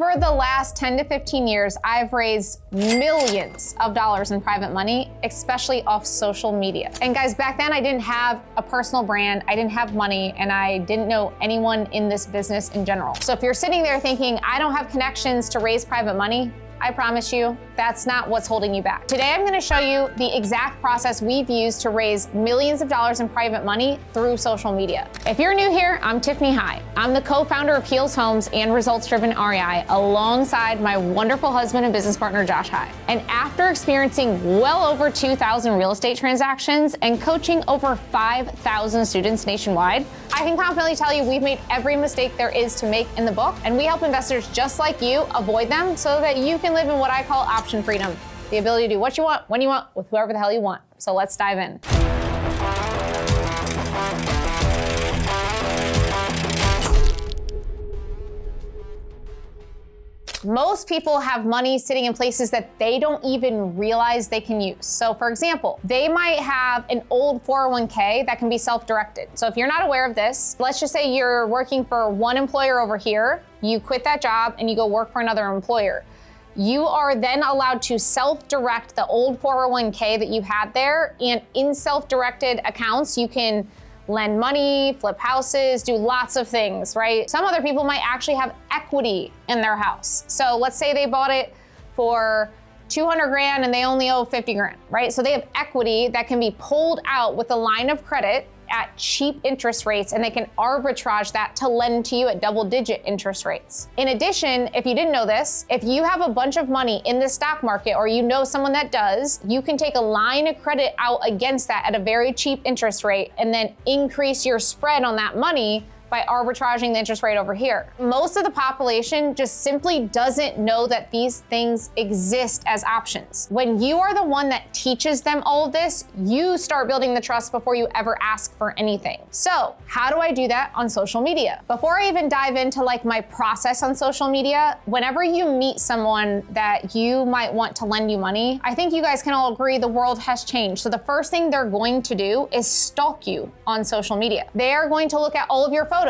Over the last 10 to 15 years, I've raised millions of dollars in private money, especially off social media. And guys, back then I didn't have a personal brand, I didn't have money, and I didn't know anyone in this business in general. So if you're sitting there thinking, I don't have connections to raise private money, I promise you, that's not what's holding you back. Today, I'm gonna show you the exact process we've used to raise millions of dollars in private money through social media. If you're new here, I'm Tiffany. Hi. I'm the co-founder of Heels Homes and Results Driven REI, alongside my wonderful husband and business partner, Josh High. And after experiencing well over 2,000 real estate transactions and coaching over 5,000 students nationwide, I can confidently tell you we've made every mistake there is to make in the book, and we help investors just like you avoid them so that you can live in what I call option freedom, the ability to do what you want, when you want, with whoever the hell you want. So let's dive in. Most people have money sitting in places that they don't even realize they can use. So for example, they might have an old 401k that can be self-directed. So if you're not aware of this, let's just say you're working for one employer over here, you quit that job and you go work for another employer. You are then allowed to self-direct the old 401k that you had there, and in self-directed accounts, you can lend money, flip houses, do lots of things, right? Some other people might actually have equity in their house. So let's say they bought it for 200 grand and they only owe 50 grand, right? So they have equity that can be pulled out with a line of credit at cheap interest rates, and they can arbitrage that to lend to you at double-digit interest rates. In addition, if you didn't know this, if you have a bunch of money in the stock market or you know someone that does, you can take a line of credit out against that at a very cheap interest rate and then increase your spread on that money by arbitraging the interest rate over here. Most of the population just simply doesn't know that these things exist as options. When you are the one that teaches them all of this, you start building the trust before you ever ask for anything. So how do I do that on social media? Before I even dive into like my process on social media, whenever you meet someone that you might want to lend you money, I think you guys can all agree the world has changed. So the first thing they're going to do is stalk you on social media. They are going to look at all of your photos,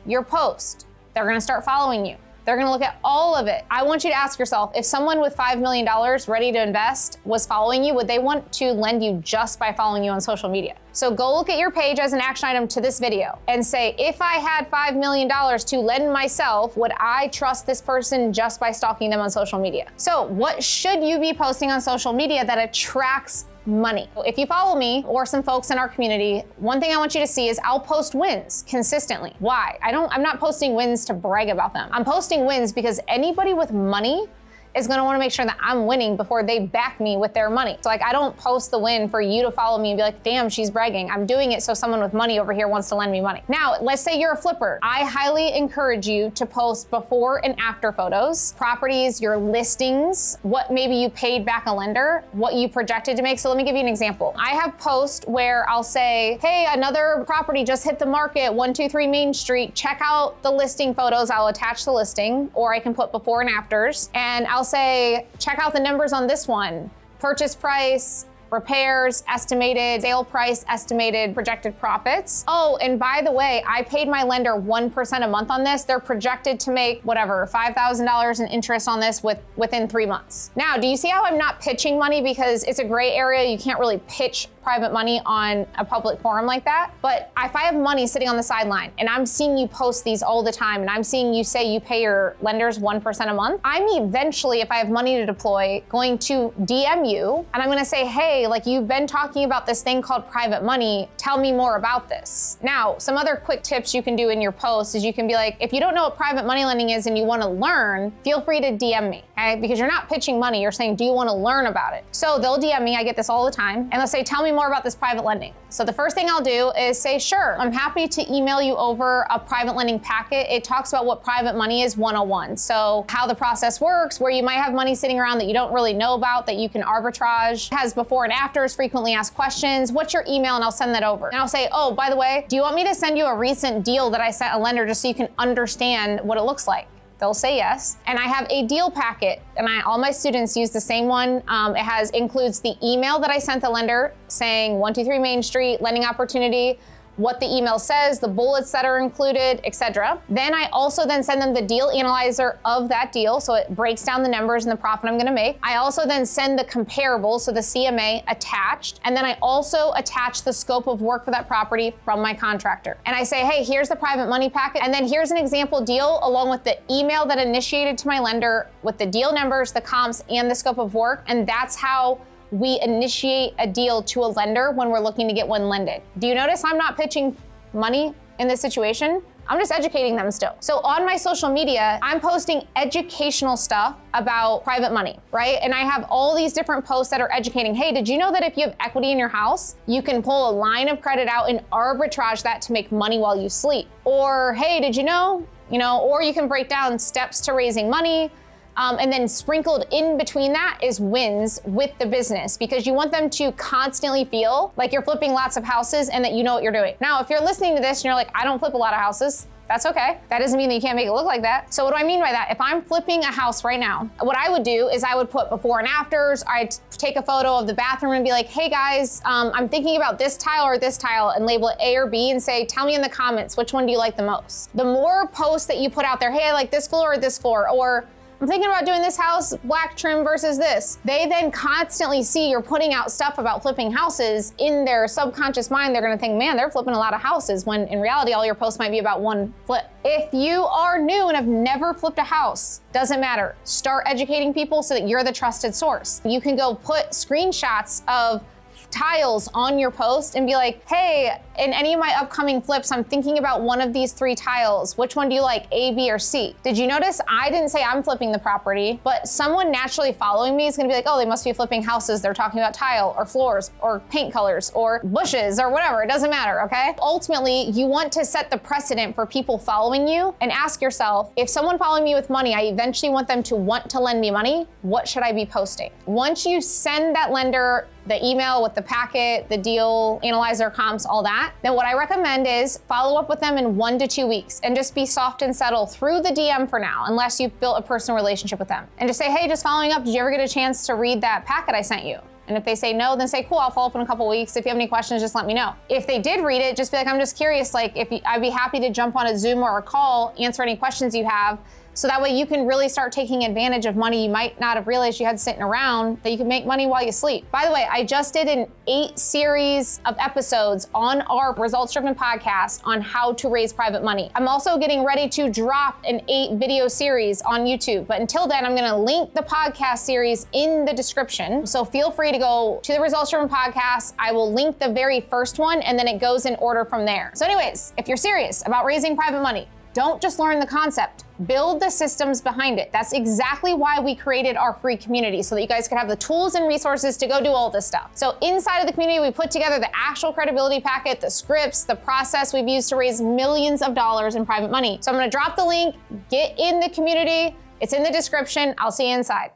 your post. They're gonna start following you. They're gonna look at all of it. I want you to ask yourself, if someone with $5 million ready to invest was following you, would they want to lend you just by following you on social media? So go look at your page as an action item to this video and say, if I had $5 million to lend myself, would I trust this person just by stalking them on social media? So what should you be posting on social media that attracts money? If you follow me or some folks in our community, one thing I want you to see is I'll post wins consistently. Why? I'm not posting wins to brag about them. I'm posting wins because anybody with money is gonna wanna make sure that I'm winning before they back me with their money. So like, I don't post the win for you to follow me and be like, damn, she's bragging. I'm doing it so someone with money over here wants to lend me money. Now, let's say you're a flipper. I highly encourage you to post before and after photos, properties, your listings, what maybe you paid back a lender, what you projected to make. So let me give you an example. I have posts where I'll say, hey, another property just hit the market, 123 Main Street. Check out the listing photos. I'll attach the listing, or I can put before and afters. And I'll say, check out the numbers on this one. Purchase price, repairs, estimated sale price, estimated projected profits. Oh, and by the way, I paid my lender 1% a month on this. They're projected to make whatever, $5,000 in interest on this within 3 months. Now, do you see how I'm not pitching money because it's a gray area? You can't really pitch private money on a public forum like that. But if I have money sitting on the sideline and I'm seeing you post these all the time and I'm seeing you say you pay your lenders 1% a month, I'm eventually, if I have money to deploy, going to DM you and I'm gonna say, hey, like you've been talking about this thing called private money, tell me more about this. Now, some other quick tips you can do in your post is you can be like, if you don't know what private money lending is and you wanna learn, feel free to DM me, okay? Because you're not pitching money, you're saying, do you wanna learn about it? So they'll DM me, I get this all the time, and they'll say, tell me more about this private lending. So the first thing I'll do is say, sure, I'm happy to email you over a private lending packet. It talks about what private money is 101. So how the process works, where you might have money sitting around that you don't really know about that you can arbitrage, it has before and afters, frequently asked questions, what's your email, and I'll send that over. And I'll say, oh, by the way, do you want me to send you a recent deal that I sent a lender just so you can understand what it looks like? They'll say yes. And I have a deal packet, and all my students use the same one. It includes the email that I sent the lender saying 123 Main Street, lending opportunity, what the email says, the bullets that are included, etc. Then I also then send them the deal analyzer of that deal, so it breaks down the numbers and the profit I'm gonna make. I also then send the comparable, so the CMA attached, and then I also attach the scope of work for that property from my contractor. And I say, hey, here's the private money packet, and then here's an example deal along with the email that initiated to my lender with the deal numbers, the comps, and the scope of work, and that's how we initiate a deal to a lender when we're looking to get one lended. Do you notice I'm not pitching money in this situation? I'm just educating them still. So on my social media, I'm posting educational stuff about private money, right? And I have all these different posts that are educating. Hey, did you know that if you have equity in your house, you can pull a line of credit out and arbitrage that to make money while you sleep? Or, hey, did you know, or you can break down steps to raising money. And then sprinkled in between that is wins with the business, because you want them to constantly feel like you're flipping lots of houses and that you know what you're doing. Now, if you're listening to this and you're like, I don't flip a lot of houses, that's okay. That doesn't mean that you can't make it look like that. So what do I mean by that? If I'm flipping a house right now, what I would do is I would put before and afters. I'd take a photo of the bathroom and be like, hey guys, I'm thinking about this tile or this tile, and label it A or B and say, tell me in the comments, which one do you like the most? The more posts that you put out there, hey, I like this floor or this floor, or I'm thinking about doing this house, black trim versus this. They then constantly see you're putting out stuff about flipping houses. In their subconscious mind, they're gonna think, man, they're flipping a lot of houses, when in reality, all your posts might be about one flip. If you are new and have never flipped a house, doesn't matter. Start educating people so that you're the trusted source. You can go put screenshots of tiles on your post and be like, hey, in any of my upcoming flips, I'm thinking about one of these 3 tiles. Which one do you like, A, B, or C? Did you notice I didn't say I'm flipping the property, but someone naturally following me is gonna be like, oh, they must be flipping houses. They're talking about tile or floors or paint colors or bushes or whatever. It doesn't matter, okay? Ultimately, you want to set the precedent for people following you, and ask yourself, if someone following me with money, I eventually want them to want to lend me money, what should I be posting? Once you send that lender the email with the packet, the deal analyzer, comps, all that, then what I recommend is follow up with them in 1 to 2 weeks and just be soft and subtle through the DM for now, unless you've built a personal relationship with them. And just say, hey, just following up, did you ever get a chance to read that packet I sent you? And if they say no, then say, cool, I'll follow up in a couple weeks. If you have any questions, just let me know. If they did read it, just be like, I'm just curious, like, I'd be happy to jump on a Zoom or a call, answer any questions you have, so that way you can really start taking advantage of money you might not have realized you had sitting around, that you can make money while you sleep. By the way, I just did an 8 series of episodes on our results-driven podcast on how to raise private money. I'm also getting ready to drop an 8 video series on YouTube. But until then, I'm gonna link the podcast series in the description. So feel free to go to the results-driven podcast. I will link the very first one, and then it goes in order from there. So anyways, if you're serious about raising private money, don't just learn the concept, build the systems behind it. That's exactly why we created our free community, so that you guys could have the tools and resources to go do all this stuff. So inside of the community, we put together the actual credibility packet, the scripts, the process we've used to raise millions of dollars in private money. So I'm gonna drop the link, get in the community. It's in the description. I'll see you inside.